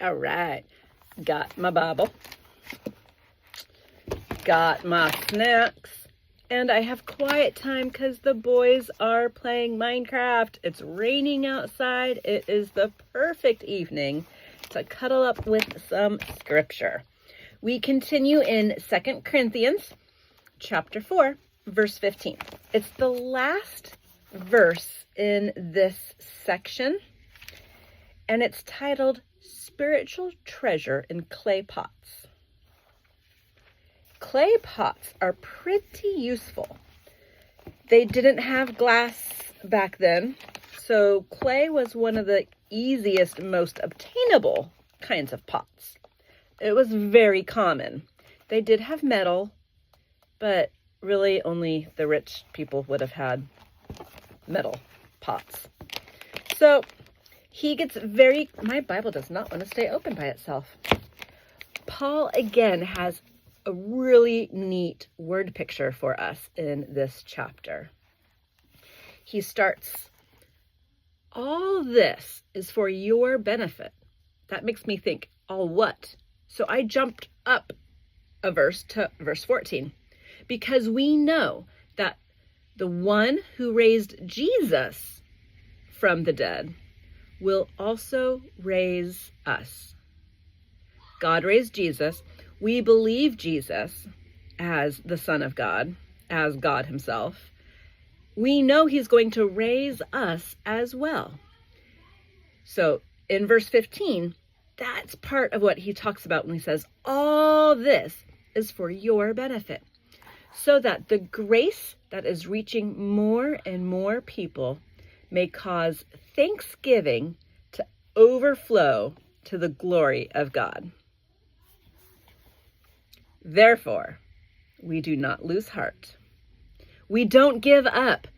All right. Got my Bible. Got my snacks. And I have quiet time because the boys are playing Minecraft. It's raining outside. It is the perfect evening to cuddle up with some scripture. We continue in 2 Corinthians chapter 4, verse 15. It's the last verse in this section, and it's titled Spiritual Treasure in Clay Pots. Clay pots are pretty useful. They didn't have glass back then, so clay was one of the easiest, most obtainable kinds of pots. It was very common. They did have metal, but really only the rich people would have had metal pots. So he gets my Bible does not want to stay open by itself. Paul again has a really neat word picture for us in this chapter. He starts, all this is for your benefit. That makes me think, all what? So I jumped up a verse to verse 14, because we know that the one who raised Jesus from the dead will also raise us. God raised Jesus. We believe Jesus as the Son of God, as God himself. We know he's going to raise us as well. So in verse 15, that's part of what he talks about when he says, all this is for your benefit, so that the grace that is reaching more and more people may cause thanksgiving to overflow to the glory of God. Therefore, we do not lose heart. We don't give up,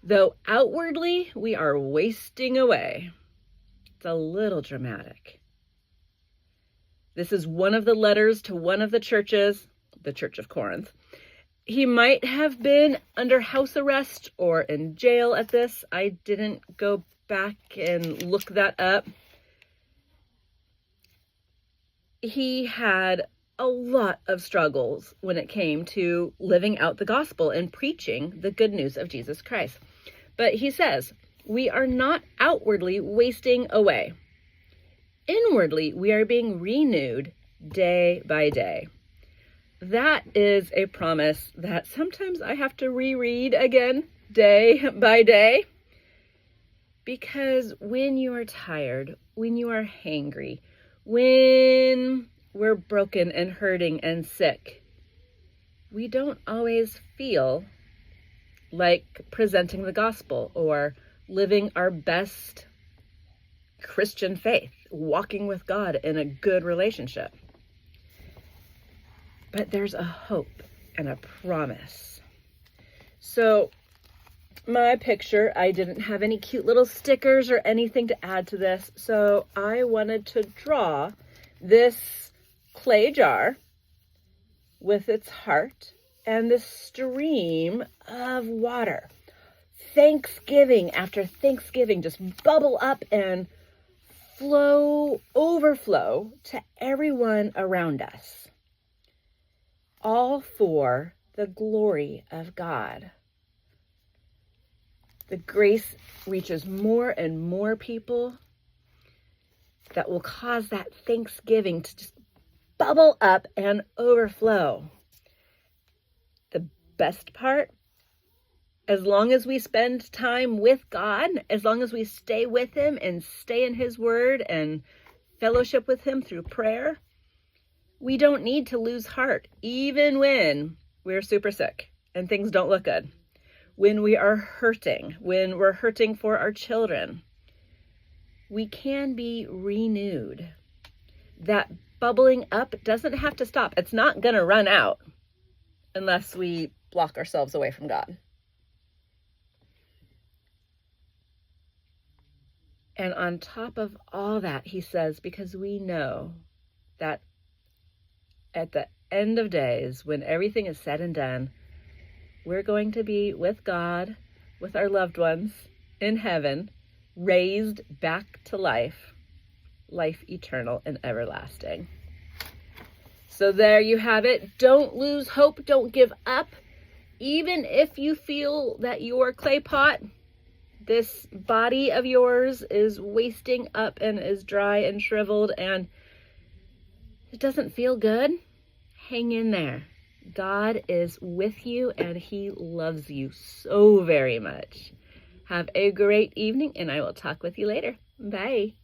though outwardly we are wasting away. It's a little dramatic. This is one of the letters to one of the churches, the Church of Corinth. He might have been under house arrest or in jail at this. I didn't go back and look that up. He had a lot of struggles when it came to living out the gospel and preaching the good news of Jesus Christ. But he says, we are not outwardly wasting away. Inwardly, we are being renewed day by day. That is a promise that sometimes I have to reread again, day by day. Because when you are tired, when you are hangry, when we're broken and hurting and sick, we don't always feel like presenting the gospel or living our best Christian faith, walking with God in a good relationship. But there's a hope and a promise. So my picture, I didn't have any cute little stickers or anything to add to this, so I wanted to draw this clay jar with its heart and the stream of water. Thanksgiving after Thanksgiving just bubble up and overflow to everyone around us. All for the glory of God. The grace reaches more and more people that will cause that Thanksgiving to just bubble up and overflow. The best part, as long as we spend time with God, as long as we stay with him and stay in his word and fellowship with him through prayer, we don't need to lose heart, even when we're super sick and things don't look good. When we are hurting, when we're hurting for our children, we can be renewed. That bubbling up doesn't have to stop. It's not going to run out unless we block ourselves away from God. And on top of all that, he says, because we know that at the end of days, when everything is said and done, we're going to be with God, with our loved ones in heaven, raised back to life, life eternal and everlasting. So there you have it. Don't lose hope. Don't give up. Even if you feel that your clay pot, this body of yours, is wasting up and is dry and shriveled and it doesn't feel good, hang in there. God is with you and he loves you so very much. Have a great evening and I will talk with you later. Bye.